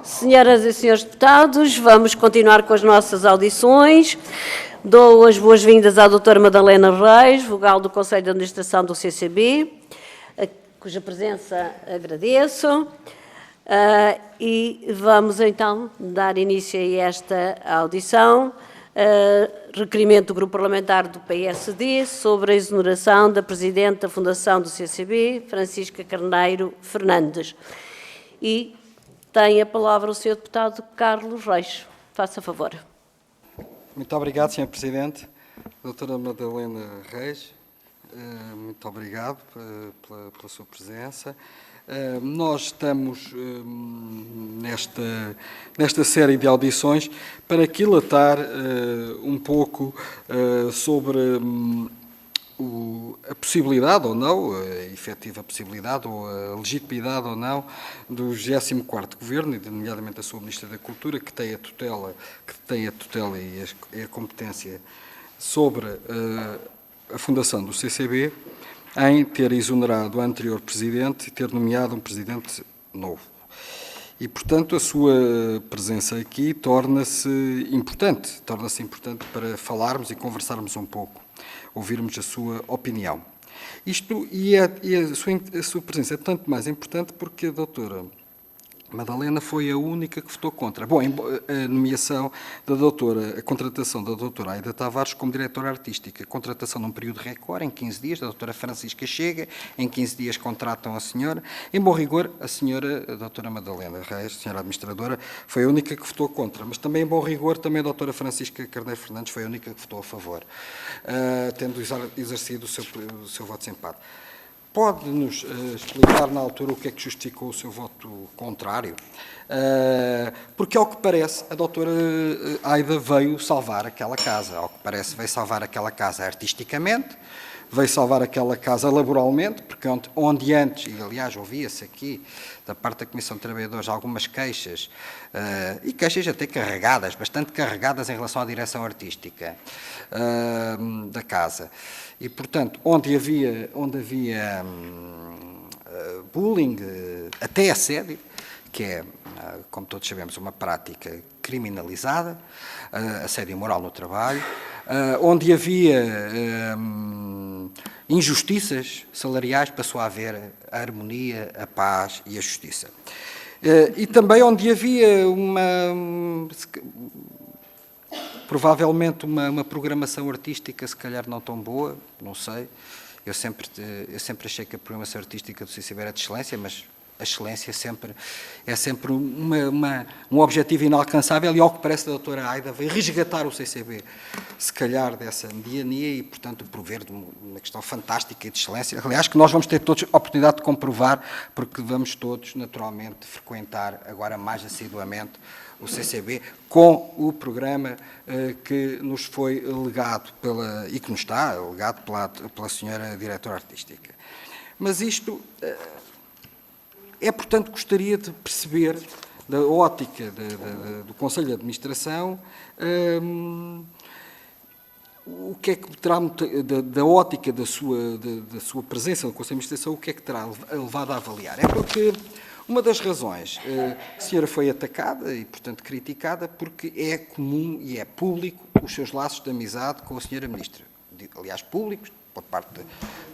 Senhoras e senhores deputados, vamos continuar com as nossas audições. Dou as boas-vindas à doutora Madalena Reis, vogal do Conselho de Administração do CCB, cuja presença agradeço. E vamos então dar início a esta audição. Requerimento do Grupo Parlamentar do PSD sobre a exoneração da Presidente da Fundação do CCB, Francisca Carneiro Fernandes. E tem a palavra o Sr. Deputado Carlos Reis. Faça favor. Muito obrigado, Sr. Presidente. Doutora Madalena Reis, muito obrigado pela sua presença. Nós estamos nesta série de audições para aquilatar um pouco sobre a possibilidade ou não, a efetiva possibilidade ou a legitimidade ou não do 24º Governo, e nomeadamente a sua Ministra da Cultura, que tem a tutela e a competência sobre a fundação do CCB, em ter exonerado o anterior Presidente e ter nomeado um Presidente novo. E, portanto, a sua presença aqui torna-se importante para falarmos e conversarmos um pouco, ouvirmos a sua opinião. A sua presença é tanto mais importante porque a doutora Madalena foi a única que votou contra. Bom, a nomeação a contratação da doutora Aida Tavares como diretora artística, contratação num período recorde, em 15 dias, a doutora Francisca chega, em 15 dias contratam a senhora. Em bom rigor, a doutora Madalena Reis, a senhora administradora, foi a única que votou contra, mas também, em bom rigor, também a doutora Francisca Carneiro Fernandes foi a única que votou a favor, tendo exercido o seu voto de empate. Pode-nos explicar, na altura, o que é que justificou o seu voto contrário? Porque, ao que parece, a doutora Aida veio salvar aquela casa. Ao que parece, veio salvar aquela casa artisticamente, veio salvar aquela casa laboralmente, porque onde antes, e aliás ouvia-se aqui, da parte da Comissão de Trabalhadores, algumas queixas, e queixas até carregadas, bastante carregadas em relação à direção artística da casa. E, portanto, onde havia bullying, até assédio, que é, como todos sabemos, uma prática criminalizada, assédio moral no trabalho, onde havia injustiças salariais, passou a haver a harmonia, a paz e a justiça. E também onde havia provavelmente uma programação artística, se calhar não tão boa, não sei. Eu sempre achei que a programação artística do CCB era de excelência, mas a excelência é sempre um objetivo inalcançável, e ao que parece a doutora Aida veio resgatar o CCB, se calhar dessa mediania, e, portanto, prover de uma questão fantástica e de excelência. Aliás, que nós vamos ter todos a oportunidade de comprovar, porque vamos todos, naturalmente, frequentar agora mais assiduamente o CCB, com o programa que nos foi legado e que nos está legado pela senhora diretora artística. Mas isto portanto, gostaria de perceber, da ótica do Conselho de Administração, o que é que terá, da ótica da sua presença no Conselho de Administração, o que é que terá levado a avaliar? É porque uma das razões, a senhora foi atacada e, portanto, criticada, porque é comum e é público os seus laços de amizade com a senhora Ministra. Aliás, públicos,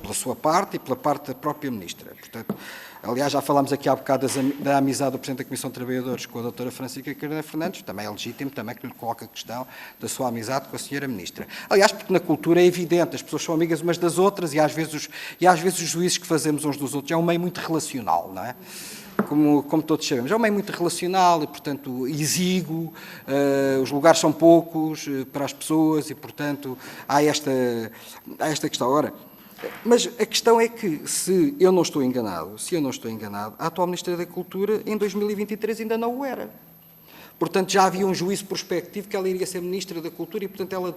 pela sua parte e pela parte da própria Ministra. Portanto, aliás, já falámos aqui há bocado da amizade do Presidente da Comissão de Trabalhadores com a doutora Francisca Carneiro Fernandes, também é legítimo também que lhe coloque a questão da sua amizade com a senhora Ministra. Aliás, porque na cultura é evidente, as pessoas são amigas umas das outras, e às vezes os juízos que fazemos uns dos outros é um meio muito relacional, não é? Como todos sabemos, é um meio muito relacional e, portanto, exíguo, os lugares são poucos para as pessoas e, portanto, há esta questão. Ora, mas a questão é que, se eu não estou enganado, a atual Ministra da Cultura, em 2023, ainda não o era. Portanto, já havia um juízo prospectivo que ela iria ser Ministra da Cultura e, portanto, ela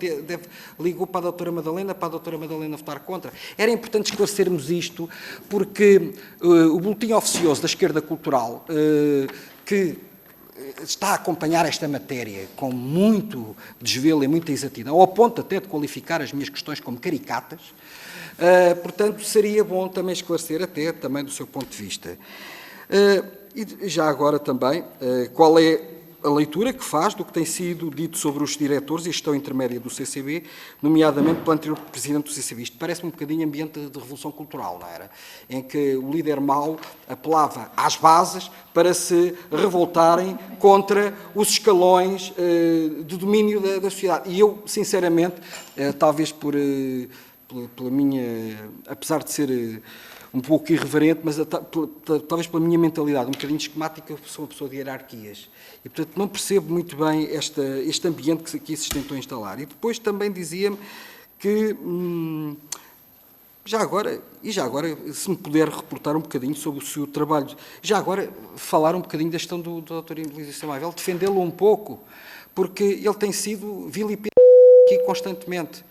ligou para a doutora Madalena votar contra. Era importante esclarecermos isto, porque o boletim oficioso da esquerda cultural, que está a acompanhar esta matéria com muito desvelo e muita exatidão, ao ponto até de qualificar as minhas questões como caricatas, portanto, seria bom também esclarecer, até também do seu ponto de vista. E já agora também, qual é a leitura que faz do que tem sido dito sobre os diretores e a gestão intermédia do CCB, nomeadamente pelo anterior presidente do CCB. Isto parece-me um bocadinho ambiente de revolução cultural, não era? Em que o líder mau apelava às bases para se revoltarem contra os escalões de domínio da sociedade. E eu, sinceramente, talvez pela minha... apesar de ser um pouco irreverente, mas talvez pela minha mentalidade um bocadinho esquemática, eu sou uma pessoa de hierarquias. E, portanto, não percebo muito bem este ambiente que aqui se tentou instalar. E depois também dizia-me que, já agora, se me puder reportar um bocadinho sobre o seu trabalho, já agora falar um bocadinho da gestão do Dr. Emílio Samavel, defendê-lo um pouco, porque ele tem sido vilipendiado aqui constantemente,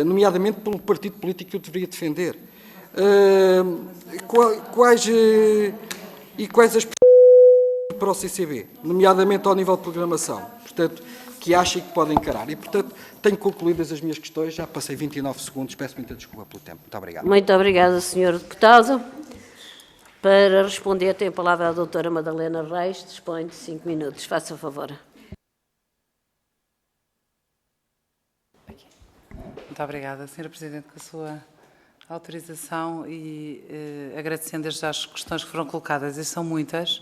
nomeadamente pelo partido político que eu deveria defender. Quais as para o CCB, nomeadamente ao nível de programação, portanto, que acha que podem encarar. E, portanto, tenho concluídas as minhas questões, já passei 29 segundos, peço muita desculpa pelo tempo. Muito obrigado. Muito obrigada, Sr. Deputado. Para responder, tem a palavra a doutora Madalena Reis, dispõe de 5 minutos. Faça favor. Muito obrigada, Sra. Presidente, com a sua autorização e agradecendo desde já as questões que foram colocadas, e são muitas,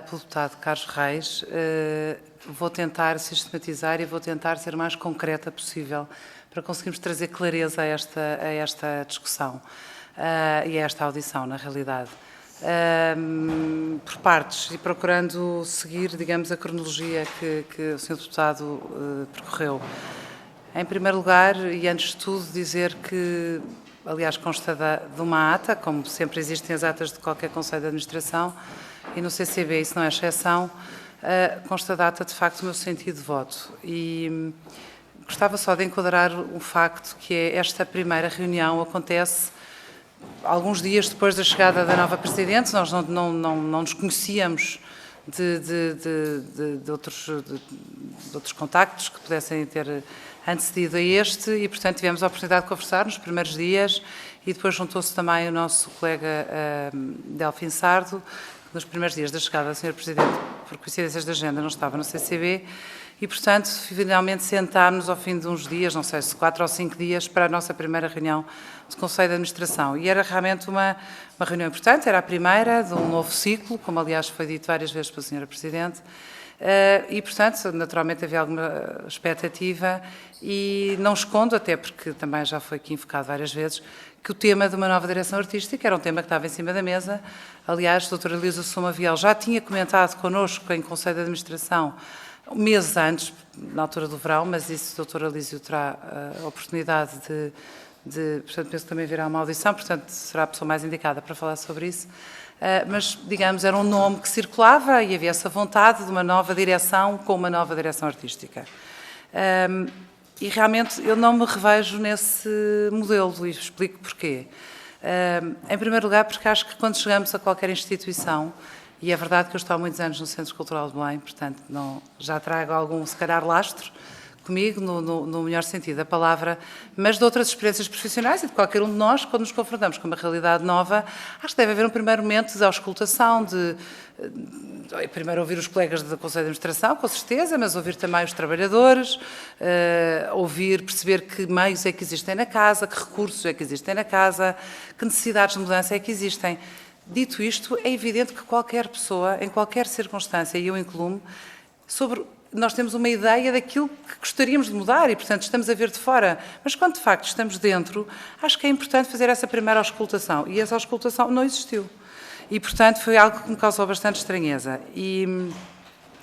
pelo deputado Carlos Reis. Vou tentar sistematizar e vou tentar ser o mais concreta possível para conseguirmos trazer clareza a esta discussão e a esta audição, na realidade. Por partes e procurando seguir, digamos, a cronologia que o Sr. Deputado percorreu. Em primeiro lugar, e antes de tudo, dizer que, aliás, consta de uma ata, como sempre existem as atas de qualquer Conselho de Administração, e no CCB isso não é exceção, consta da ata, de facto, o meu sentido de voto. E gostava só de enquadrar um facto, que é esta primeira reunião acontece alguns dias depois da chegada da nova Presidente. Nós não nos conhecíamos de outros contactos que pudessem ter antecedido a este e, portanto, tivemos a oportunidade de conversar nos primeiros dias e depois juntou-se também o nosso colega Delfim Sardo, que nos primeiros dias da chegada da Sra. Presidente, por coincidências de agenda, não estava no CCB e, portanto, finalmente sentámos ao fim de uns dias, não sei se 4 ou 5 dias, para a nossa primeira reunião de Conselho de Administração. E era realmente uma reunião importante, era a primeira de um novo ciclo, como aliás foi dito várias vezes pela Sra. Presidente, e, portanto, naturalmente havia alguma expectativa e não escondo, até porque também já foi aqui invocado várias vezes, que o tema de uma nova direção artística era um tema que estava em cima da mesa. Aliás, a doutora Elisa Somaviel já tinha comentado connosco em Conselho de Administração meses antes, na altura do verão, mas isso a doutora Elísio terá a oportunidade portanto, penso que também virá uma audição, portanto, será a pessoa mais indicada para falar sobre isso. Mas, digamos, era um nome que circulava e havia essa vontade de uma nova direção com uma nova direção artística. E realmente eu não me revejo nesse modelo e explico porquê. Em primeiro lugar, porque acho que quando chegamos a qualquer instituição, e é verdade que eu estou há muitos anos no Centro Cultural de Belém, portanto já trago algum, se calhar, lastro comigo, no melhor sentido da palavra, mas de outras experiências profissionais e de qualquer um de nós, quando nos confrontamos com uma realidade nova, acho que deve haver um primeiro momento de auscultação, de primeiro ouvir os colegas do Conselho de Administração, com certeza, mas ouvir também os trabalhadores, ouvir, perceber que meios é que existem na casa, que recursos é que existem na casa, que necessidades de mudança é que existem. Dito isto, é evidente que qualquer pessoa, em qualquer circunstância, e eu incluo-me, nós temos uma ideia daquilo que gostaríamos de mudar e, portanto, estamos a ver de fora. Mas, quando de facto estamos dentro, acho que é importante fazer essa primeira auscultação. E essa auscultação não existiu. E, portanto, foi algo que me causou bastante estranheza. E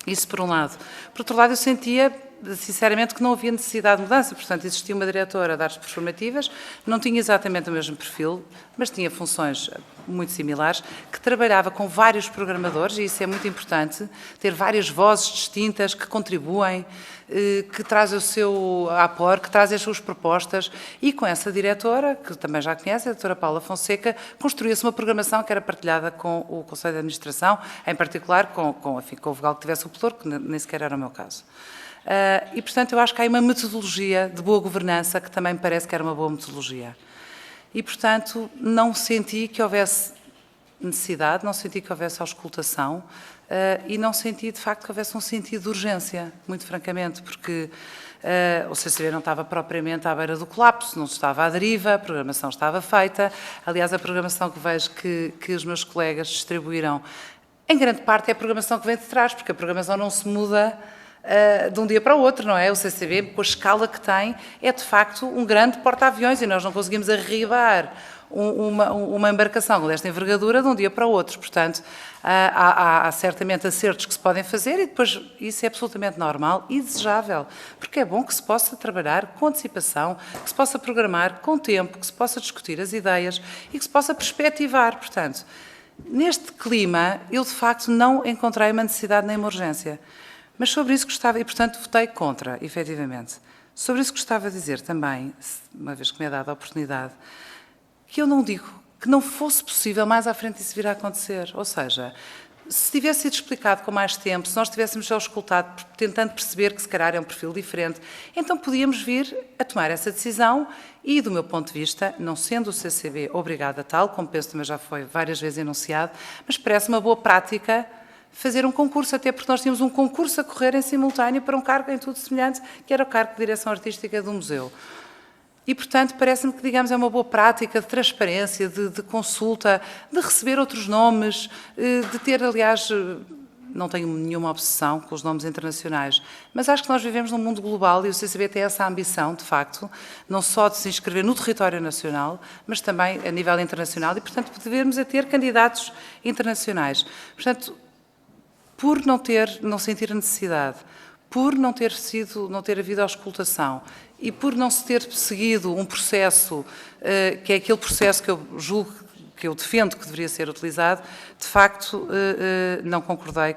isso por um lado. Por outro lado, eu sentia, sinceramente, que não havia necessidade de mudança. Portanto, existia uma diretora de artes performativas, não tinha exatamente o mesmo perfil, mas tinha funções muito similares, que trabalhava com vários programadores, e isso é muito importante, ter várias vozes distintas que contribuem, que trazem o seu aporte, que trazem as suas propostas, e com essa diretora, que também já conhece, a doutora Paula Fonseca, construía-se uma programação que era partilhada com o Conselho de Administração, em particular com o vogal que tivesse o pelour, que nem sequer era o meu caso. E, portanto, eu acho que há aí uma metodologia de boa governança que também me parece que era uma boa metodologia. E, portanto, não senti que houvesse necessidade, não senti que houvesse auscultação e não senti, de facto, que houvesse um sentido de urgência, muito francamente, porque o CCB não estava propriamente à beira do colapso, não estava à deriva, a programação estava feita. Aliás, a programação que vejo que os meus colegas distribuíram, em grande parte é a programação que vem de trás, porque a programação não se muda de um dia para o outro, não é? O CCB, com a escala que tem, é de facto um grande porta-aviões e nós não conseguimos arribar uma embarcação desta envergadura de um dia para o outro. Portanto, há certamente acertos que se podem fazer e depois isso é absolutamente normal e desejável, porque é bom que se possa trabalhar com antecipação, que se possa programar com tempo, que se possa discutir as ideias e que se possa perspectivar. Portanto, neste clima, eu de facto não encontrei uma necessidade nem uma urgência. Mas sobre isso gostava, e portanto votei contra, efetivamente. Sobre isso gostava de dizer também, uma vez que me é dada a oportunidade, que eu não digo que não fosse possível mais à frente isso vir a acontecer. Ou seja, se tivesse sido explicado com mais tempo, se nós tivéssemos só escutado, tentando perceber que se calhar é um perfil diferente, então podíamos vir a tomar essa decisão e, do meu ponto de vista, não sendo o CCB obrigado a tal, como penso também já foi várias vezes enunciado, mas parece uma boa prática fazer um concurso, até porque nós tínhamos um concurso a correr em simultâneo para um cargo em tudo semelhante, que era o cargo de direção artística do museu. E, portanto, parece-me que, digamos, é uma boa prática de transparência, de consulta, de receber outros nomes, de ter, aliás, não tenho nenhuma obsessão com os nomes internacionais, mas acho que nós vivemos num mundo global e o CCB tem essa ambição, de facto, não só de se inscrever no território nacional, mas também a nível internacional e, portanto, devemos é ter candidatos internacionais. Portanto, por não sentir a necessidade, por não ter havido auscultação e por não se ter seguido um processo, que é aquele processo que eu julgo, que eu defendo que deveria ser utilizado, de facto não concordei,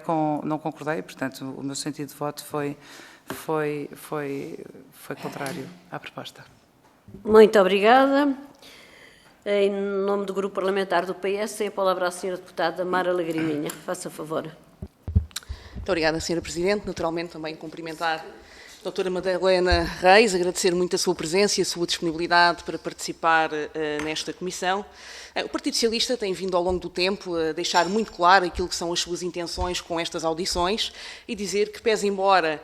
e, portanto, o meu sentido de voto foi contrário à proposta. Muito obrigada. Em nome do Grupo Parlamentar do PS, tem a palavra a Sra. Deputada Mara Lagriminha. Faça favor. Muito obrigada, Sra. Presidente. Naturalmente, também cumprimentar a doutora Madalena Reis, agradecer muito a sua presença e a sua disponibilidade para participar nesta comissão. O Partido Socialista tem vindo ao longo do tempo a deixar muito claro aquilo que são as suas intenções com estas audições e dizer que, pese embora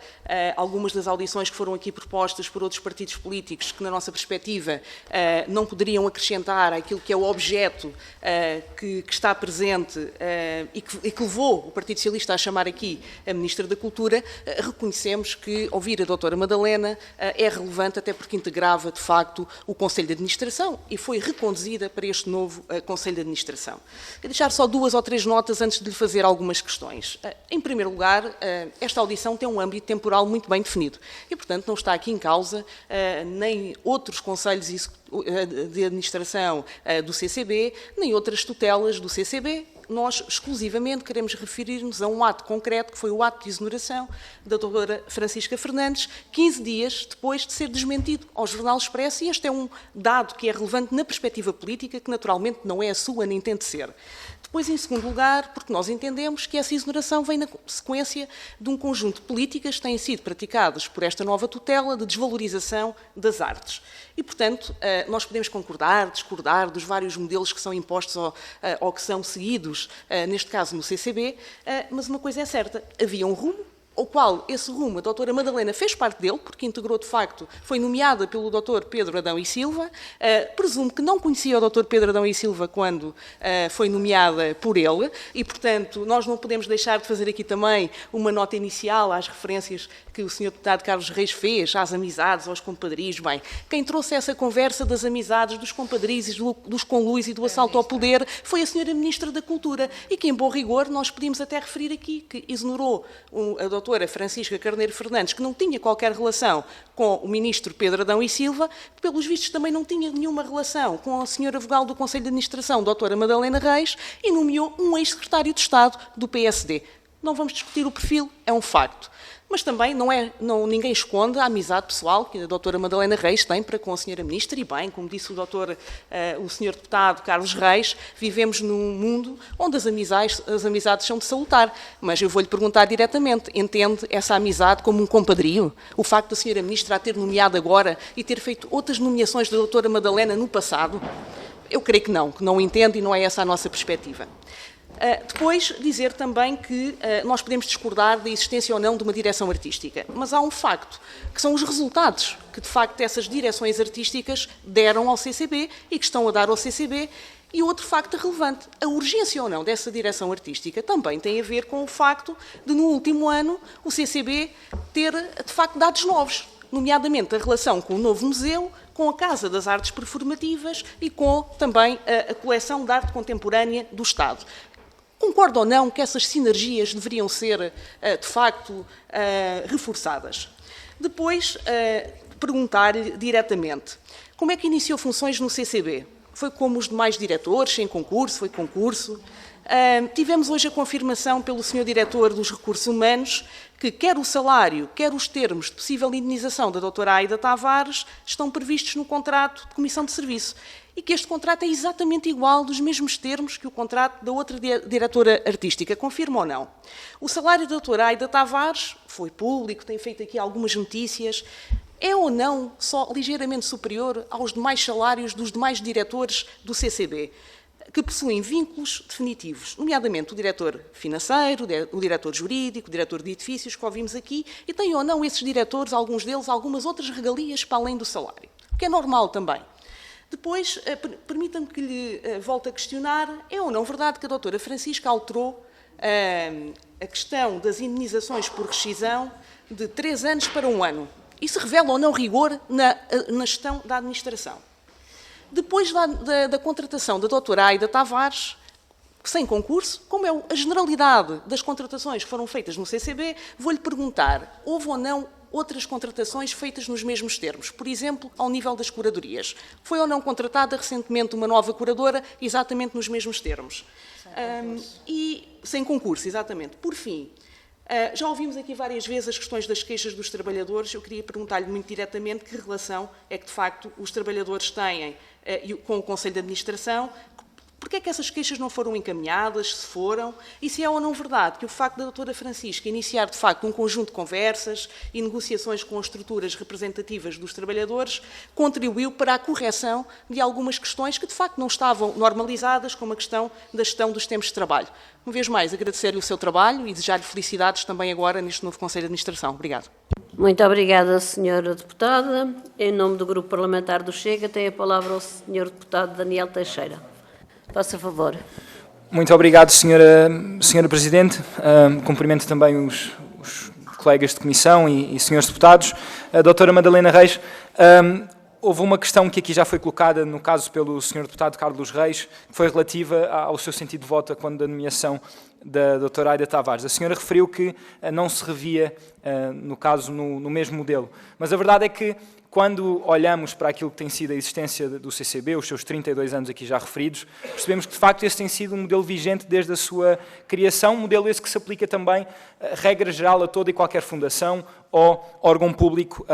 algumas das audições que foram aqui propostas por outros partidos políticos, que na nossa perspectiva não poderiam acrescentar aquilo que é o objeto que está presente e que levou o Partido Socialista a chamar aqui a Ministra da Cultura, reconhecemos que ouvir a doutora Madalena é relevante, até porque integrava, de facto, o Conselho de Administração e foi reconduzida para este novo Conselho de Administração. Vou deixar só 2 ou 3 notas antes de lhe fazer algumas questões. Em primeiro lugar, esta audição tem um âmbito temporal muito bem definido e, portanto, não está aqui em causa nem outros conselhos de administração do CCB, nem outras tutelas do CCB. Nós, exclusivamente, queremos referir-nos a um ato concreto, que foi o ato de exoneração da doutora Francisca Fernandes, 15 dias depois de ser desmentido ao Jornal Expresso, e este é um dado que é relevante na perspectiva política, que naturalmente não é a sua nem tem de ser. Depois, em segundo lugar, porque nós entendemos que essa exoneração vem na sequência de um conjunto de políticas que têm sido praticadas por esta nova tutela de desvalorização das artes. E, portanto, nós podemos concordar, discordar dos vários modelos que são impostos ou que são seguidos, neste caso no CCB, mas uma coisa é certa, havia um rumo, ao qual esse rumo a doutora Madalena fez parte dele, porque integrou, de facto, foi nomeada pelo doutor Pedro Adão e Silva. Presumo que não conhecia o doutor Pedro Adão e Silva quando foi nomeada por ele e, portanto, nós não podemos deixar de fazer aqui também uma nota inicial às referências que o Sr. Deputado Carlos Reis fez, às amizades, aos compadrios. Bem, quem trouxe essa conversa das amizades, dos compadrios, dos conluios e do assalto ao poder foi a Sra. Ministra da Cultura e que, em bom rigor, nós podíamos até referir aqui que exonerou a doutora Francisca Carneiro Fernandes, que não tinha qualquer relação com o ministro Pedro Adão e Silva, que, pelos vistos, também não tinha nenhuma relação com a senhora vogal do Conselho de Administração, doutora Madalena Reis, e nomeou um ex-secretário de Estado do PSD. Não vamos discutir o perfil, é um facto. Mas também ninguém esconde a amizade pessoal que a doutora Madalena Reis tem para com a senhora Ministra, e bem, como disse o senhor deputado Carlos Reis, vivemos num mundo onde as amizades são de salutar. Mas eu vou-lhe perguntar diretamente, entende essa amizade como um compadrio? O facto da senhora Ministra a ter nomeado agora e ter feito outras nomeações da doutora Madalena no passado? Eu creio que não entendo e não é essa a nossa perspectiva. Depois, dizer também que nós podemos discordar da existência ou não de uma direção artística, mas há um facto, que são os resultados que, de facto, essas direções artísticas deram ao CCB e que estão a dar ao CCB. E outro facto relevante, a urgência ou não dessa direção artística também tem a ver com o facto de, no último ano, o CCB ter, de facto, dados novos, nomeadamente a relação com o novo museu, com a Casa das Artes Performativas e com também a coleção de arte contemporânea do Estado. Concordo ou não que essas sinergias deveriam ser, de facto, reforçadas? Depois, perguntar-lhe diretamente, como é que iniciou funções no CCB? Foi como os demais diretores, sem concurso, foi concurso? Tivemos hoje a confirmação pelo Sr. Diretor dos Recursos Humanos que quer o salário, quer os termos de possível indenização da doutora Aida Tavares estão previstos no contrato de comissão de serviço e que este contrato é exatamente igual, dos mesmos termos que o contrato da outra diretora artística. Confirma ou não? O salário da doutora Aida Tavares foi público, tem feito aqui algumas notícias. É ou não só ligeiramente superior aos demais salários dos demais diretores do CCB, que possuem vínculos definitivos, nomeadamente o diretor financeiro, o diretor jurídico, o diretor de edifícios, que ouvimos aqui, e têm ou não esses diretores, alguns deles, algumas outras regalias para além do salário, o que é normal também. Depois, permita-me que lhe volte a questionar, é ou não verdade que a doutora Francisca alterou a questão das indenizações por rescisão de 3 anos para 1 ano? Isso revela ou não rigor na gestão da administração? Depois da contratação da doutora Aida Tavares, sem concurso, como é a generalidade das contratações que foram feitas no CCB, vou-lhe perguntar, houve ou não outras contratações feitas nos mesmos termos? Por exemplo, ao nível das curadorias. Foi ou não contratada recentemente uma nova curadora, exatamente nos mesmos termos? Sem concurso, exatamente. Por fim, já ouvimos aqui várias vezes as questões das queixas dos trabalhadores. Eu queria perguntar-lhe muito diretamente que relação é que, de facto, os trabalhadores têm com o Conselho de Administração. Porquê é que essas queixas não foram encaminhadas, se foram? E se é ou não verdade que o facto da doutora Francisca iniciar, de facto, um conjunto de conversas e negociações com as estruturas representativas dos trabalhadores contribuiu para a correção de algumas questões que, de facto, não estavam normalizadas, como a questão da gestão dos tempos de trabalho? Uma vez mais, agradecer-lhe o seu trabalho e desejar-lhe felicidades também agora neste novo Conselho de Administração. Obrigado. Muito obrigada, Sra. Deputada. Em nome do Grupo Parlamentar do Chega, tem a palavra o Sr. Deputado Daniel Teixeira. Faça favor. Muito obrigado, Sra. Presidente. Cumprimento também os colegas de comissão e senhores deputados. A doutora Madalena Reis, houve uma questão que aqui já foi colocada, no caso pelo Sr. Deputado Carlos Reis, que foi relativa ao seu sentido de voto quando da nomeação da doutora Aida Tavares. A senhora referiu que não se revia, no caso, no mesmo modelo. Mas a verdade é que, quando olhamos para aquilo que tem sido a existência do CCB, os seus 32 anos aqui já referidos, percebemos que, de facto, esse tem sido um modelo vigente desde a sua criação, um modelo esse que se aplica também, regra geral, a toda e qualquer fundação ou órgão público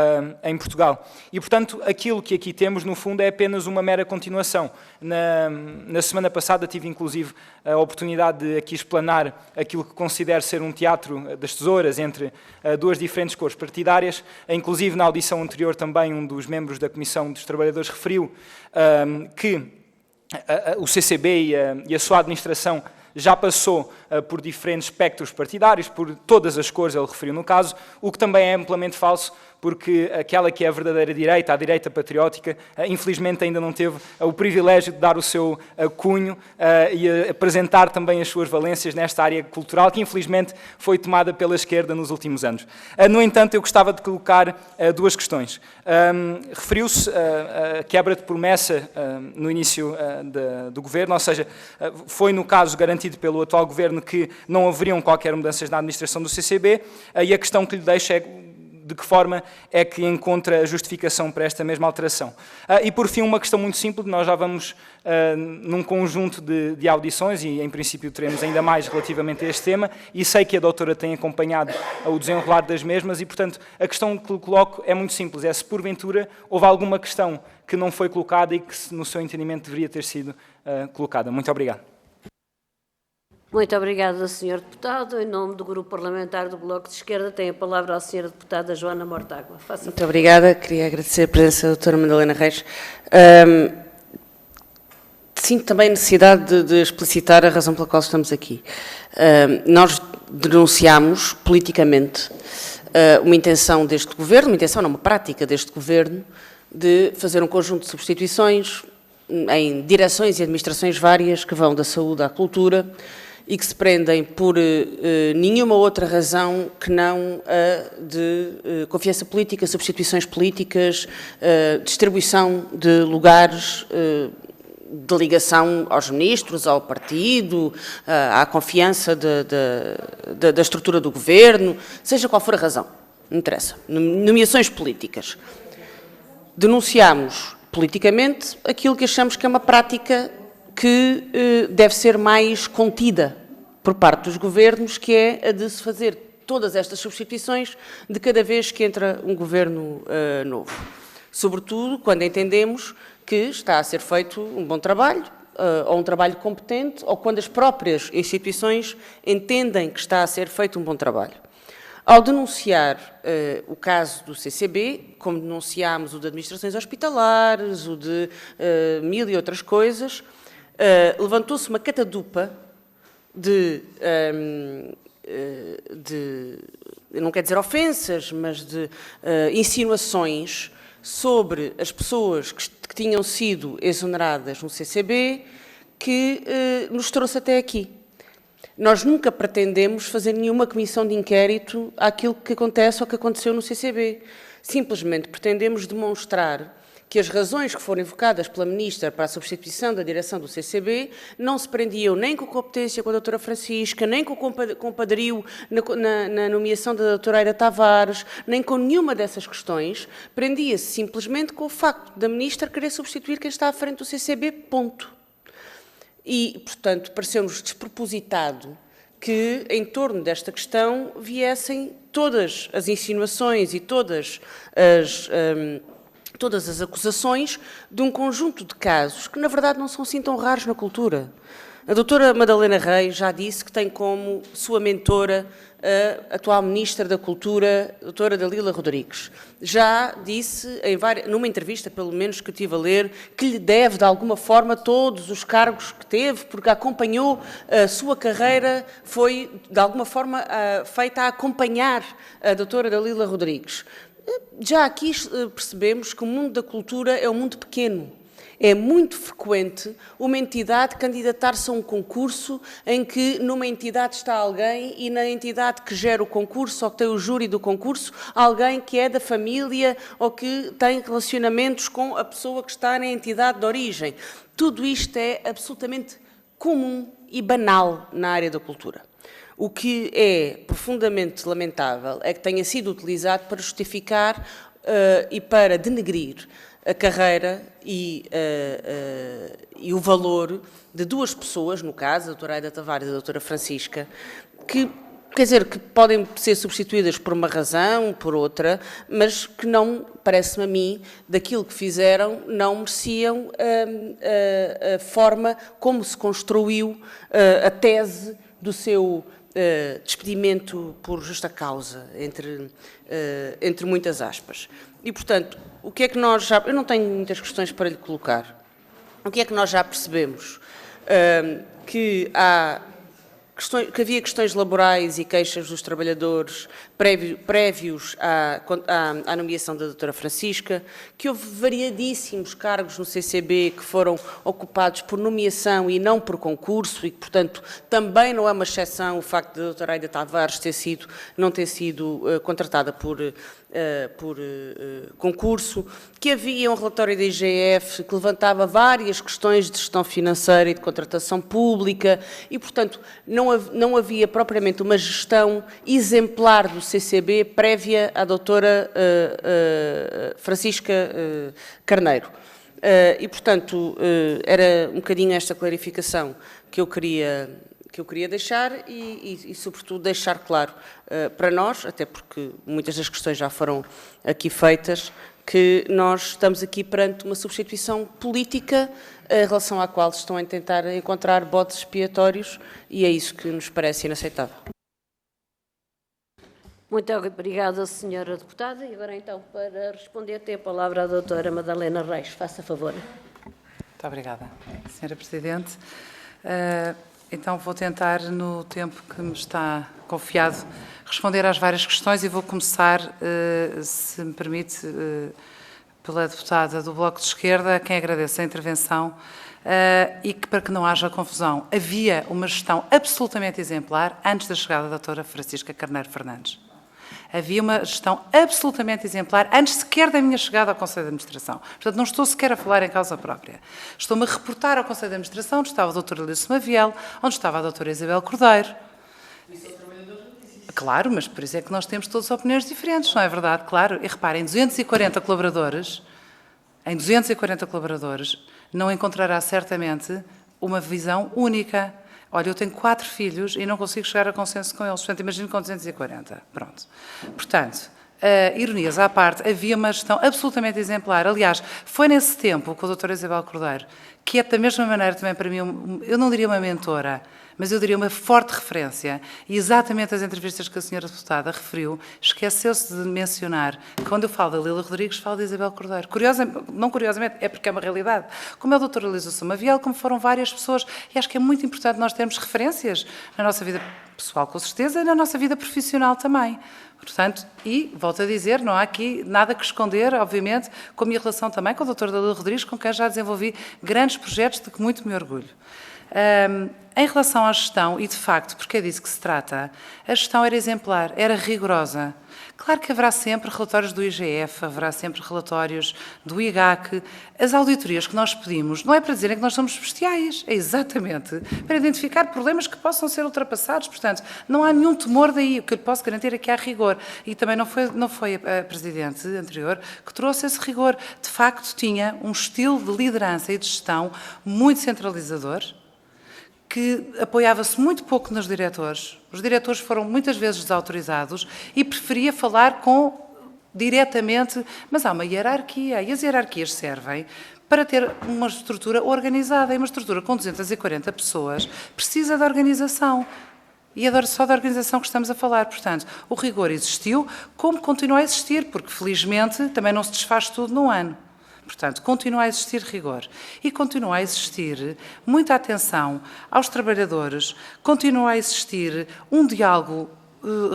em Portugal. E, portanto, aquilo que aqui temos, no fundo, é apenas uma mera continuação. Na semana passada tive, inclusive, a oportunidade de aqui explanar aquilo que considero ser um teatro das tesouras entre duas diferentes cores partidárias. Inclusive, na audição anterior, também um dos membros da Comissão dos Trabalhadores referiu que o CCB e a sua administração já passou por diferentes espectros partidários, por todas as cores, ele referiu no caso, o que também é amplamente falso, porque aquela que é a verdadeira direita, a direita patriótica, infelizmente ainda não teve o privilégio de dar o seu cunho e apresentar também as suas valências nesta área cultural, que infelizmente foi tomada pela esquerda nos últimos anos. No entanto, eu gostava de colocar duas questões. Referiu-se a quebra de promessa no início do governo, ou seja, foi no caso garantido pelo atual governo que não haveriam qualquer mudanças na administração do CCB, e a questão que lhe deixo é de que forma é que encontra a justificação para esta mesma alteração. E, por fim, uma questão muito simples, nós já vamos num conjunto de audições, e em princípio teremos ainda mais relativamente a este tema, e sei que a doutora tem acompanhado o desenrolar das mesmas, e, portanto, a questão que lhe coloco é muito simples, é se porventura houve alguma questão que não foi colocada e que, no seu entendimento, deveria ter sido colocada. Muito obrigado. Muito obrigada, Sr. Deputado. Em nome do Grupo Parlamentar do Bloco de Esquerda, tem a palavra a Sra. Deputada Joana Mortágua. Muito obrigada. Queria agradecer a presença da doutora Madalena Reis. sinto também a necessidade de explicitar a razão pela qual estamos aqui. Nós denunciamos politicamente uma intenção deste Governo, uma prática deste Governo, de fazer um conjunto de substituições em direções e administrações várias que vão da saúde à cultura e que se prendem por nenhuma outra razão que não a de confiança política, substituições políticas, distribuição de lugares de ligação aos ministros, ao partido, à confiança da estrutura do Governo, seja qual for a razão, não interessa. Nomeações políticas. Denunciamos politicamente aquilo que achamos que é uma prática que deve ser mais contida por parte dos governos, que é a de se fazer todas estas substituições de cada vez que entra um governo novo. Sobretudo quando entendemos que está a ser feito um bom trabalho, ou um trabalho competente, ou quando as próprias instituições entendem que está a ser feito um bom trabalho. Ao denunciar o caso do CCB, como denunciámos o de administrações hospitalares, o de mil e outras coisas, levantou-se uma catadupa eu não quero dizer ofensas, mas de insinuações sobre as pessoas que tinham sido exoneradas no CCB, que nos trouxe até aqui. Nós nunca pretendemos fazer nenhuma comissão de inquérito àquilo que acontece ou que aconteceu no CCB. Simplesmente pretendemos demonstrar que as razões que foram invocadas pela Ministra para a substituição da direção do CCB não se prendiam nem com a competência com a doutora Francisca, nem com o compadrio na nomeação da doutora Aira Tavares, nem com nenhuma dessas questões, prendia-se simplesmente com o facto da Ministra querer substituir quem está à frente do CCB, ponto. E, portanto, pareceu-nos despropositado que, em torno desta questão, viessem todas as insinuações e todas as acusações de um conjunto de casos que, na verdade, não são assim tão raros na cultura. A doutora Madalena Reis já disse que tem como sua mentora a atual Ministra da Cultura, a doutora Dalila Rodrigues. Já disse, numa entrevista, pelo menos que eu estive a ler, que lhe deve, de alguma forma, todos os cargos que teve, porque acompanhou a sua carreira, foi, de alguma forma, feita a acompanhar a doutora Dalila Rodrigues. Já aqui percebemos que o mundo da cultura é um mundo pequeno. É muito frequente uma entidade candidatar-se a um concurso em que numa entidade está alguém e na entidade que gera o concurso ou que tem o júri do concurso, alguém que é da família ou que tem relacionamentos com a pessoa que está na entidade de origem. Tudo isto é absolutamente comum e banal na área da cultura. O que é profundamente lamentável é que tenha sido utilizado para justificar e para denegrir a carreira e o valor de duas pessoas, no caso, a doutora Aira Tavares e a doutora Francisca, que, quer dizer, que podem ser substituídas por uma razão, por outra, mas que não, parece-me a mim, daquilo que fizeram, não mereciam a forma como se construiu a tese do seu despedimento por justa causa, entre muitas aspas. E, portanto, o que é que nós já... Eu não tenho muitas questões para lhe colocar. O que é que nós já percebemos? Que havia questões laborais e queixas dos trabalhadores prévios à nomeação da doutora Francisca, que houve variadíssimos cargos no CCB que foram ocupados por nomeação e não por concurso e que, portanto, também não é uma exceção o facto da doutora Aira Tavares não ter sido contratada por concurso, que havia um relatório da IGF que levantava várias questões de gestão financeira e de contratação pública e, portanto, não havia propriamente uma gestão exemplar do CCB prévia à doutora Francisca Carneiro. E, portanto, era um bocadinho esta clarificação que eu queria deixar e, sobretudo, deixar claro para nós, até porque muitas das questões já foram aqui feitas, que nós estamos aqui perante uma substituição política em relação à qual estão a tentar encontrar bodes expiatórios e é isso que nos parece inaceitável. Muito obrigada, senhora deputada. E agora, então, para responder, tem a palavra a doutora Madalena Reis. Faça favor. Muito obrigada, Sra. Presidente. Então, vou tentar, no tempo que me está confiado, responder às várias questões e vou começar, se me permite, pela deputada do Bloco de Esquerda, a quem agradeço a intervenção, e que, para que não haja confusão, havia uma gestão absolutamente exemplar antes da chegada da doutora Francisca Carneiro Fernandes. Havia uma gestão absolutamente exemplar antes sequer da minha chegada ao Conselho de Administração. Portanto, não estou sequer a falar em causa própria. Estou-me a reportar ao Conselho de Administração, onde estava a doutora Lício Maviel, onde estava a doutora Isabel Cordeiro. Claro, mas por isso é que nós temos todas opiniões diferentes, não é verdade? Claro. E reparem, em 240 colaboradores, não encontrará certamente uma visão única. Olha, eu tenho 4 filhos e não consigo chegar a consenso com eles, portanto, imagino com 240. Pronto. Portanto, ironias à parte, havia uma gestão absolutamente exemplar. Aliás, foi nesse tempo, com a doutora Isabel Cordeiro, que é da mesma maneira também para mim, eu não diria uma mentora, mas eu diria uma forte referência. E exatamente as entrevistas que a senhora deputada referiu, esqueceu-se de mencionar que quando eu falo da Lila Rodrigues, falo da Isabel Cordeiro. Não curiosamente, é porque é uma realidade. Como é o Dr. Lício Maviel, como foram várias pessoas. E acho que é muito importante nós termos referências na nossa vida pessoal, com certeza, e na nossa vida profissional também. Portanto, e, volto a dizer, não há aqui nada que esconder, obviamente, com a minha relação também com o Dr. Lila Rodrigues, com quem já desenvolvi grandes projetos de que muito me orgulho. Em relação à gestão, e de facto, porque é disso que se trata, a gestão era exemplar, era rigorosa. Claro que haverá sempre relatórios do IGF, haverá sempre relatórios do IGAC. As auditorias que nós pedimos não é para dizerem que nós somos bestiais, é exatamente para identificar problemas que possam ser ultrapassados. Portanto, não há nenhum temor daí. O que eu lhe posso garantir é que há rigor. E também não foi a Presidente anterior que trouxe esse rigor. De facto, tinha um estilo de liderança e de gestão muito centralizador, que apoiava-se muito pouco nos diretores. Os diretores foram muitas vezes desautorizados e preferia falar diretamente, mas há uma hierarquia, e as hierarquias servem para ter uma estrutura organizada, e uma estrutura com 240 pessoas precisa de organização. E é só da organização que estamos a falar. Portanto, o rigor existiu, como continua a existir, porque felizmente também não se desfaz tudo num ano. Portanto, continua a existir rigor e continua a existir muita atenção aos trabalhadores, continua a existir um diálogo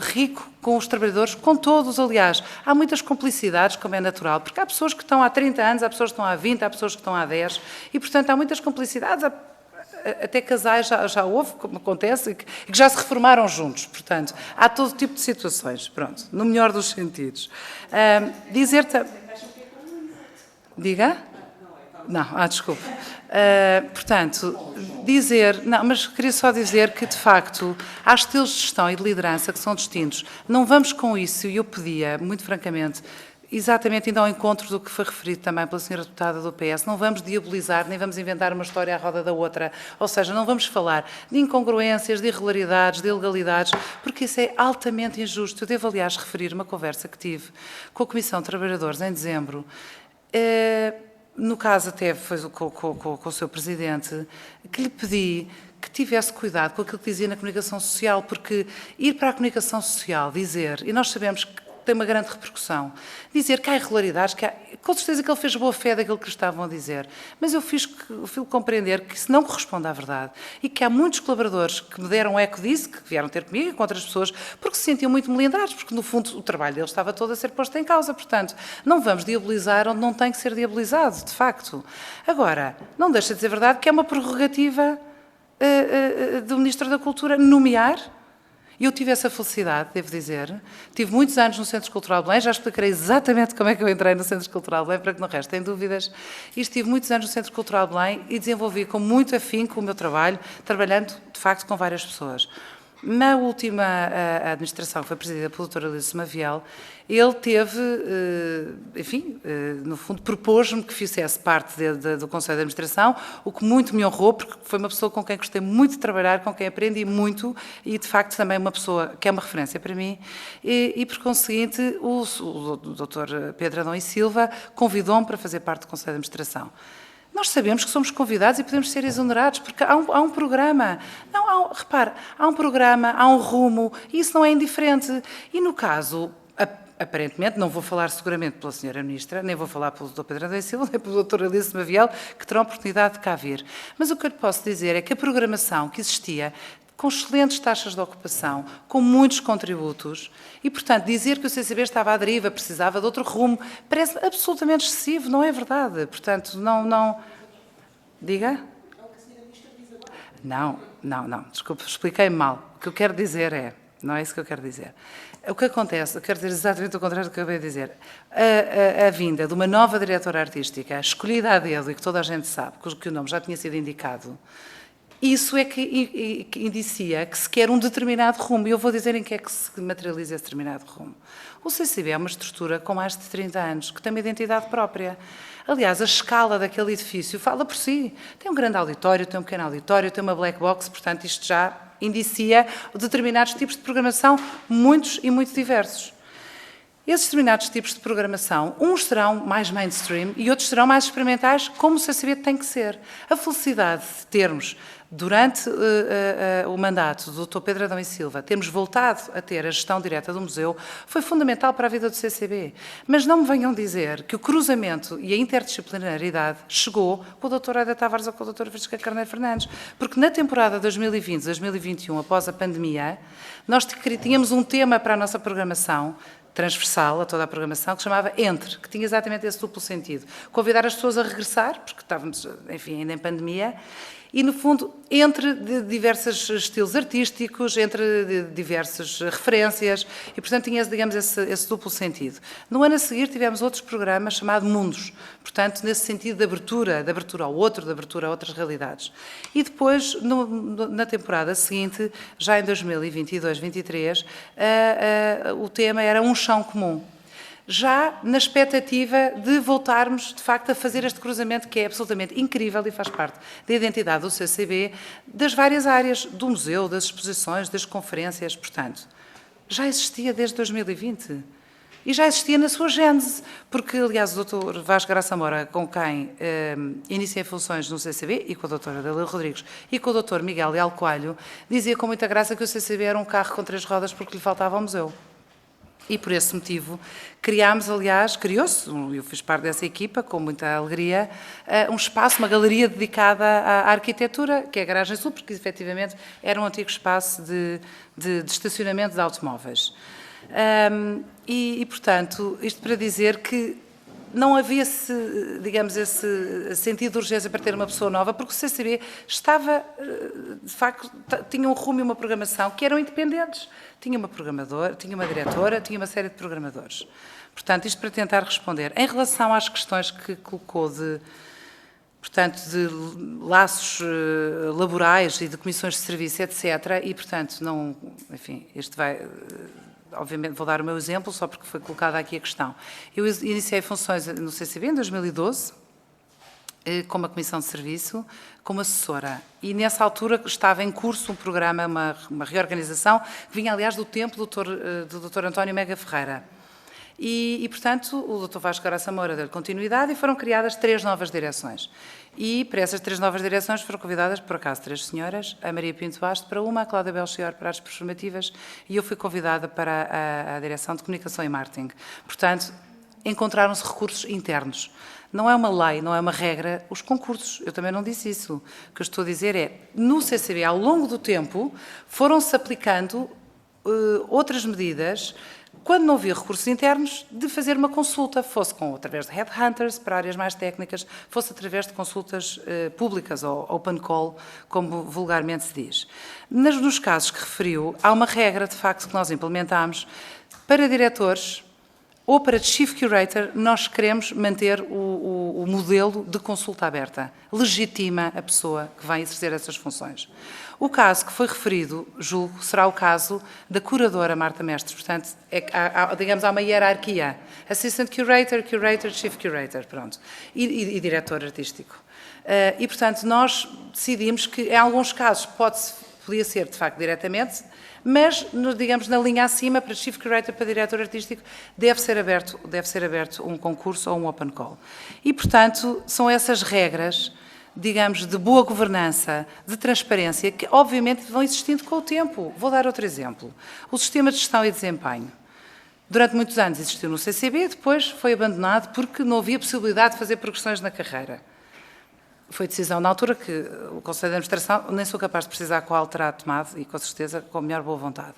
rico com os trabalhadores, com todos, aliás. Há muitas complicidades, como é natural, porque há pessoas que estão há 30 anos, há pessoas que estão há 20, há pessoas que estão há 10, e, portanto, há muitas complicidades, até casais já houve, como acontece, e que já se reformaram juntos. Portanto, há todo tipo de situações, pronto, no melhor dos sentidos. Diga? Não, desculpe. Portanto, mas queria só dizer que, de facto, há estilos de gestão e de liderança que são distintos. Não vamos com isso, e eu pedia, muito francamente, exatamente indo ao encontro do que foi referido também pela senhora deputada do PS, não vamos diabolizar, nem vamos inventar uma história à roda da outra, ou seja, não vamos falar de incongruências, de irregularidades, de ilegalidades, porque isso é altamente injusto. Eu devo, aliás, referir uma conversa que tive com a Comissão de Trabalhadores em dezembro. No caso até foi com o seu Presidente, que lhe pedi que tivesse cuidado com aquilo que dizia na comunicação social, porque ir para a comunicação social dizer, e nós sabemos que tem uma grande repercussão, dizer que há irregularidades, com certeza que ele fez boa fé daquilo que lhe estavam a dizer, mas eu fiz compreender que isso não corresponde à verdade e que há muitos colaboradores que me deram eco disso, que vieram ter comigo e com outras pessoas, porque se sentiam muito melindrados, porque no fundo o trabalho deles estava todo a ser posto em causa. Portanto, não vamos diabolizar onde não tem que ser diabolizado, de facto. Agora, não deixa de ser verdade que é uma prerrogativa do Ministro da Cultura nomear. E eu tive essa felicidade, devo dizer. Tive muitos anos no Centro Cultural Belém, já explicarei exatamente como é que eu entrei no Centro Cultural Belém, para que não restem dúvidas. E estive muitos anos no Centro Cultural Belém e desenvolvi com muito afinco o meu trabalho, trabalhando, de facto, com várias pessoas. Na última administração, que foi presidida pelo Dr. Lício Maviel, ele teve, no fundo, propôs-me que fizesse parte do Conselho de Administração, o que muito me honrou, porque foi uma pessoa com quem gostei muito de trabalhar, com quem aprendi muito e, de facto, também uma pessoa que é uma referência para mim. E por conseguinte, o Dr. Pedro Adão e Silva convidou-me para fazer parte do Conselho de Administração. Nós sabemos que somos convidados e podemos ser exonerados, porque há um programa. Repare, há um programa, há um rumo, e isso não é indiferente. E, no caso, aparentemente, não vou falar seguramente pela Sra. Ministra, nem vou falar pelo Dr. Pedro Adão e Silva, nem pelo Dr. Alice Maviel, que terão oportunidade de cá vir. Mas o que eu lhe posso dizer é que a programação que existia, com excelentes taxas de ocupação, com muitos contributos, e, portanto, dizer que o CCB estava à deriva, precisava de outro rumo, parece absolutamente excessivo, não é verdade. Portanto, não... Diga? Não, desculpe, expliquei-me mal. O que eu quero dizer é, não é isso que eu quero dizer. O que acontece, eu quero dizer exatamente o contrário do que eu acabei de dizer. A vinda de uma nova diretora artística, escolhida a dedo, e que toda a gente sabe, que o nome já tinha sido indicado, isso é que indicia que se quer um determinado rumo. E eu vou dizer em que é que se materializa esse determinado rumo. O CCB é uma estrutura com mais de 30 anos, que tem uma identidade própria. Aliás, a escala daquele edifício fala por si. Tem um grande auditório, tem um pequeno auditório, tem uma black box, portanto, isto já indicia determinados tipos de programação, muitos e muito diversos. Esses determinados tipos de programação, uns serão mais mainstream e outros serão mais experimentais, como o CCB tem que ser. A felicidade de termos, durante o mandato do Dr. Pedro Adão e Silva, termos voltado a ter a gestão direta do museu, foi fundamental para a vida do CCB. Mas não me venham dizer que o cruzamento e a interdisciplinaridade chegou com o Dr. Aida Tavares ou com a Dra. Francisca Carneiro Fernandes, porque na temporada 2020-2021, após a pandemia, nós tínhamos um tema para a nossa programação, transversal a toda a programação, que se chamava Entre, que tinha exatamente esse duplo sentido. Convidar as pessoas a regressar, porque estávamos, enfim, ainda em pandemia, e, no fundo, entre diversos estilos artísticos, entre diversas referências, e, portanto, tinha, digamos, esse duplo sentido. No ano a seguir tivemos outros programas chamados Mundos, portanto, nesse sentido de abertura ao outro, de abertura a outras realidades. E depois, na temporada seguinte, já em 2022-23, o tema era Um Chão Comum. Já na expectativa de voltarmos, de facto, a fazer este cruzamento que é absolutamente incrível e faz parte da identidade do CCB, das várias áreas, do museu, das exposições, das conferências, portanto, já existia desde 2020 e já existia na sua gênese, porque, aliás, o Dr. Vasco Graça Moura, com quem iniciei funções no CCB, e com a Dra. Adélia Rodrigues, e com o Dr. Miguel Leal Coelho, dizia com muita graça que o CCB era um carro com 3 rodas porque lhe faltava ao museu. E, por esse motivo, criámos, aliás, criou-se, eu fiz parte dessa equipa, com muita alegria, um espaço, uma galeria dedicada à arquitetura, que é a Garagem Sul, porque, efetivamente, era um antigo espaço de estacionamento de automóveis. Portanto, isto para dizer que não havia, digamos, esse sentido de urgência para ter uma pessoa nova, porque o CCB estava, de facto, tinha um rumo e uma programação que eram independentes. Tinha uma programadora, tinha uma diretora, tinha uma série de programadores. Portanto, isto para tentar responder. Em relação às questões que colocou de laços laborais e de comissões de serviço, etc., e, portanto, não, enfim, isto vai... Obviamente vou dar o meu exemplo, só porque foi colocada aqui a questão. Eu iniciei funções no CCB em 2012, com uma comissão de serviço, como assessora. E nessa altura estava em curso um programa, uma reorganização, que vinha, aliás, do tempo do Dr. António Mega Ferreira. E, portanto, o Dr. Vasco Graça Moura deu continuidade e foram criadas 3 novas direções. E para essas 3 novas direções foram convidadas, por acaso, 3 senhoras, a Maria Pinto Basto para uma, a Cláudia Belchior para as performativas e eu fui convidada para a direção de comunicação e marketing. Portanto, encontraram-se recursos internos. Não é uma lei, não é uma regra, os concursos. Eu também não disse isso. O que eu estou a dizer é, no CCB, ao longo do tempo, foram-se aplicando outras medidas, quando não havia recursos internos, de fazer uma consulta, fosse através de headhunters para áreas mais técnicas, fosse através de consultas públicas, ou open call, como vulgarmente se diz. Nos casos que referiu, há uma regra, de facto, que nós implementámos para diretores ou para Chief Curator, nós queremos manter o modelo de consulta aberta. Legitima a pessoa que vai exercer essas funções. O caso que foi referido, julgo, será o caso da curadora Marta Mestres. Portanto, digamos, há uma hierarquia. Assistant Curator, Curator, Chief Curator, pronto. E diretor artístico. E, portanto, nós decidimos que, em alguns casos, podia ser, de facto, diretamente, mas, digamos, na linha acima, para Chief Curator, para diretor artístico, deve ser aberto um concurso ou um open call. E, portanto, são essas regras, digamos, de boa governança, de transparência, que, obviamente, vão existindo com o tempo. Vou dar outro exemplo. O sistema de gestão e desempenho. Durante muitos anos existiu no CCB, depois foi abandonado porque não havia possibilidade de fazer progressões na carreira. Foi decisão na altura que o Conselho de Administração, nem sou capaz de precisar qual terá tomado, e com certeza com a melhor boa vontade.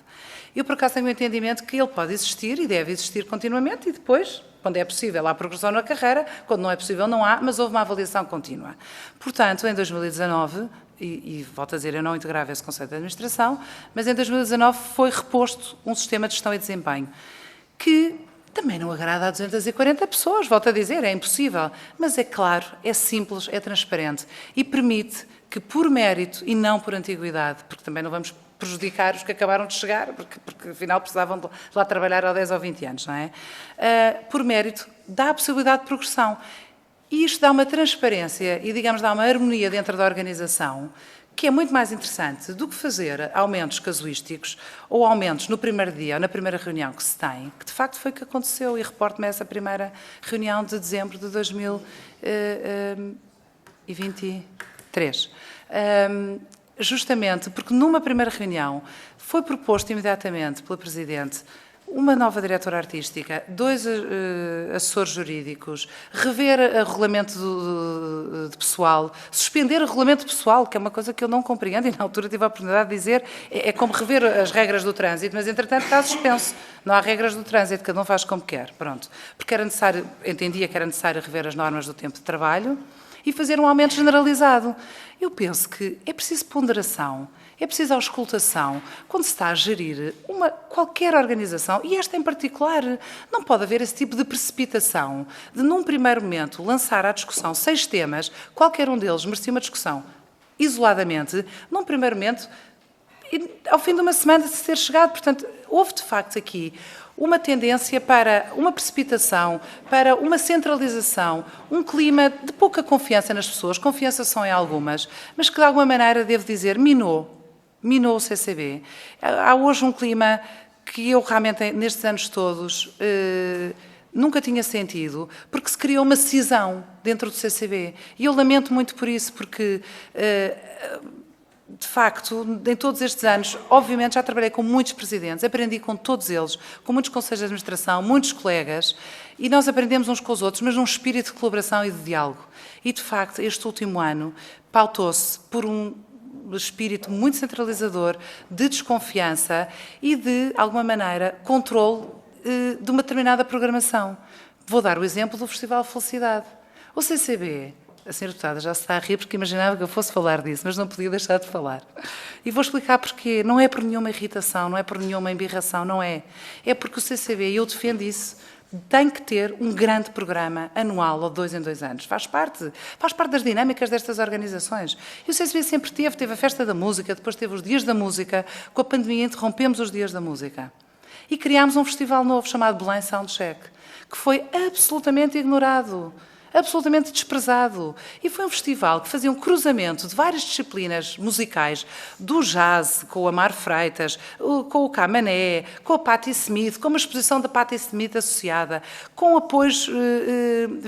Eu, por acaso, tenho o entendimento que ele pode existir e deve existir continuamente, e depois, quando é possível, há progressão na carreira, quando não é possível, não há, mas houve uma avaliação contínua. Portanto, em 2019, e volto a dizer, eu não integrava esse Conselho de Administração, mas em 2019 foi reposto um sistema de gestão e desempenho, que também não agrada a 240 pessoas, volto a dizer, é impossível. Mas é claro, é simples, é transparente e permite que, por mérito e não por antiguidade, porque também não vamos prejudicar os que acabaram de chegar, porque afinal precisavam de lá trabalhar há 10 ou 20 anos, não é? Por mérito, dá a possibilidade de progressão. E isto dá uma transparência e, digamos, dá uma harmonia dentro da organização que é muito mais interessante do que fazer aumentos casuísticos ou aumentos no primeiro dia ou na primeira reunião que se tem, que de facto foi o que aconteceu, e reporto-me a essa primeira reunião de dezembro de 2023. Justamente porque numa primeira reunião foi proposto imediatamente pela Presidente uma nova diretora artística, 2 assessores jurídicos, rever o regulamento de pessoal, suspender o regulamento pessoal, que é uma coisa que eu não compreendo, e na altura tive a oportunidade de dizer, é como rever as regras do trânsito, mas entretanto está suspenso. Não há regras do trânsito, cada um faz como quer. Pronto. Porque era necessário, entendia que era necessário rever as normas do tempo de trabalho e fazer um aumento generalizado. Eu penso que é preciso ponderação, é preciso auscultação quando se está a gerir qualquer organização, e esta em particular. Não pode haver esse tipo de precipitação, de num primeiro momento lançar à discussão 6 temas, qualquer um deles merecia uma discussão isoladamente, num primeiro momento, e ao fim de uma semana de se ter chegado. Portanto, houve de facto aqui uma tendência para uma precipitação, para uma centralização, um clima de pouca confiança nas pessoas, confiança são em algumas, mas que de alguma maneira, devo dizer, minou o CCB. Há hoje um clima que eu realmente, nestes anos todos, nunca tinha sentido, porque se criou uma cisão dentro do CCB. E eu lamento muito por isso, porque de facto, em todos estes anos, obviamente já trabalhei com muitos presidentes, aprendi com todos eles, com muitos conselhos de administração, muitos colegas, e nós aprendemos uns com os outros, mas num espírito de colaboração e de diálogo. E, de facto, este último ano pautou-se por um espírito muito centralizador, de desconfiança e de, alguma maneira, controle de uma determinada programação. Vou dar o exemplo do Festival Felicidade. O CCB... A senhora deputada já se está a rir porque imaginava que eu fosse falar disso, mas não podia deixar de falar. E vou explicar porquê. Não é por nenhuma irritação, não é por nenhuma embirração, não é. É porque o CCB, e eu defendo isso, tem que ter um grande programa anual, ou 2 em 2 anos. Faz parte das dinâmicas destas organizações. E o CCB sempre teve a Festa da Música, depois teve os Dias da Música, com a pandemia interrompemos os Dias da Música. E criámos um festival novo chamado Belém Soundcheck, que foi absolutamente ignorado, absolutamente desprezado. E foi um festival que fazia um cruzamento de várias disciplinas musicais, do jazz, com o Amar Freitas, com o Camané, com a Patti Smith, com uma exposição da Patti Smith associada, com apoios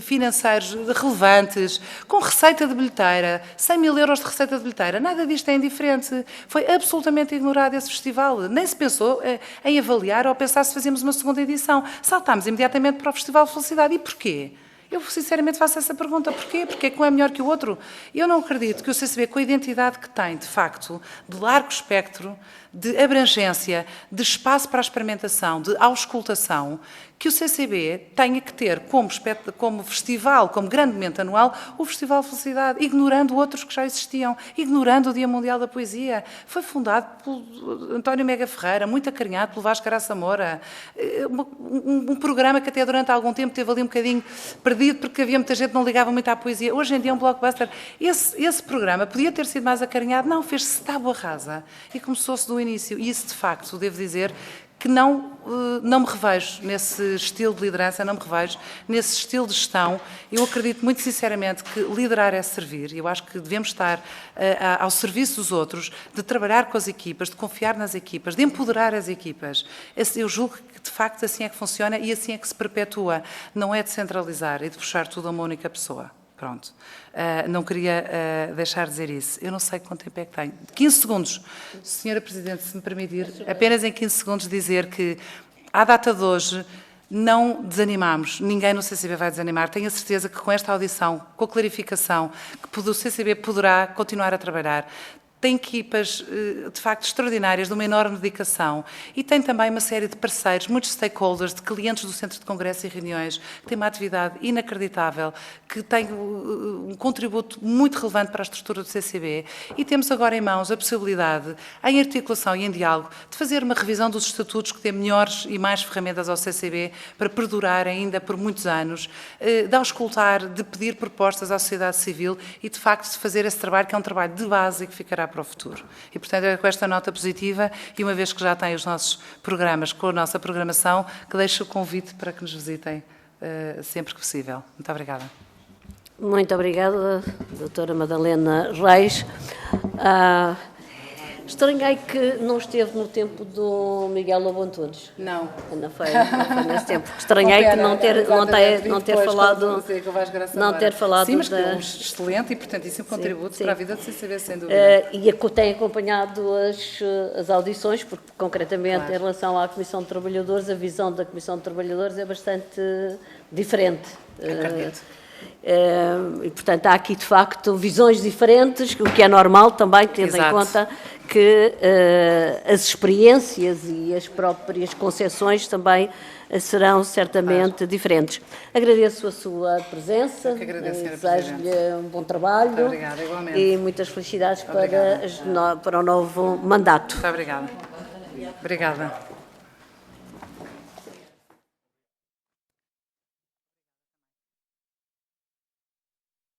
financeiros relevantes, com receita de bilheteira, 100 mil euros de receita de bilheteira. Nada disto é indiferente. Foi absolutamente ignorado esse festival. Nem se pensou em avaliar ou pensar se fazíamos uma segunda edição. Saltámos imediatamente para o Festival de Felicidade. E porquê? Eu, sinceramente, faço essa pergunta. Porquê? Porque é que um é melhor que o outro? Eu não acredito que o CCB, com a identidade que tem, de facto, de largo espectro, de abrangência, de espaço para a experimentação, de auscultação, que o CCB tenha que ter como festival, como grande momento anual, o Festival de Felicidade, ignorando outros que já existiam, ignorando o Dia Mundial da Poesia. Foi fundado por António Mega Ferreira, muito acarinhado pelo Vasco Araça Moura, um programa que até durante algum tempo teve ali um bocadinho perdido, porque havia muita gente que não ligava muito à poesia. Hoje em dia é um blockbuster. Esse programa podia ter sido mais acarinhado, não, fez-se tábua rasa e começou-se do início. E isso, de facto, devo dizer que não me revejo nesse estilo de liderança, não me revejo nesse estilo de gestão. Eu acredito muito sinceramente que liderar é servir. Eu acho que devemos estar ao serviço dos outros, de trabalhar com as equipas, de confiar nas equipas, de empoderar as equipas. Eu julgo que, de facto, assim é que funciona e assim é que se perpetua. Não é de centralizar e de puxar tudo a uma única pessoa. Pronto. Não queria deixar de dizer isso. Eu não sei quanto tempo é que tenho. 15 segundos. Senhora Presidente, se me permitir, apenas em 15 segundos dizer que À data de hoje, não desanimamos, ninguém no CCB vai desanimar. Tenho a certeza que com esta audição, com a clarificação, que o CCB poderá continuar a trabalhar. Tem equipas, de facto, extraordinárias, de uma enorme dedicação, e tem também uma série de parceiros, muitos stakeholders, de clientes do Centro de Congressos e Reuniões, que têm uma atividade inacreditável, que tem um contributo muito relevante para a estrutura do CCB, e temos agora em mãos a possibilidade, em articulação e em diálogo, de fazer uma revisão dos estatutos que dê melhores e mais ferramentas ao CCB para perdurar ainda por muitos anos, de auscultar, de pedir propostas à sociedade civil e, de facto, de fazer esse trabalho, que é um trabalho de base e que ficará para o futuro. E, portanto, é com esta nota positiva, e uma vez que já tem os nossos programas com a nossa programação, que deixo o convite para que nos visitem sempre que possível. Muito obrigada. Muito obrigada, doutora Madalena Reis. Estranhei que não esteve no tempo do Miguel Lobo Antunes. Não. Não foi nesse tempo. Estranhei que não ter falado. Sim, mas que é um excelente e importantíssimo contributo sim. para a vida do CCB, sem dúvida. E tem acompanhado as audições, porque concretamente Claro. em relação à Comissão de Trabalhadores, a visão da Comissão de Trabalhadores é bastante diferente. Acredito. E, portanto, há aqui, de facto, visões diferentes, o que é normal também, tendo em Exato. conta que as experiências e as próprias concepções também serão certamente diferentes. Agradeço a sua presença, que agradeço, Sra. desejo-lhe um bom trabalho. Muito obrigada, igualmente. E muitas felicidades Obrigada. para o novo mandato. Muito obrigada. Obrigada.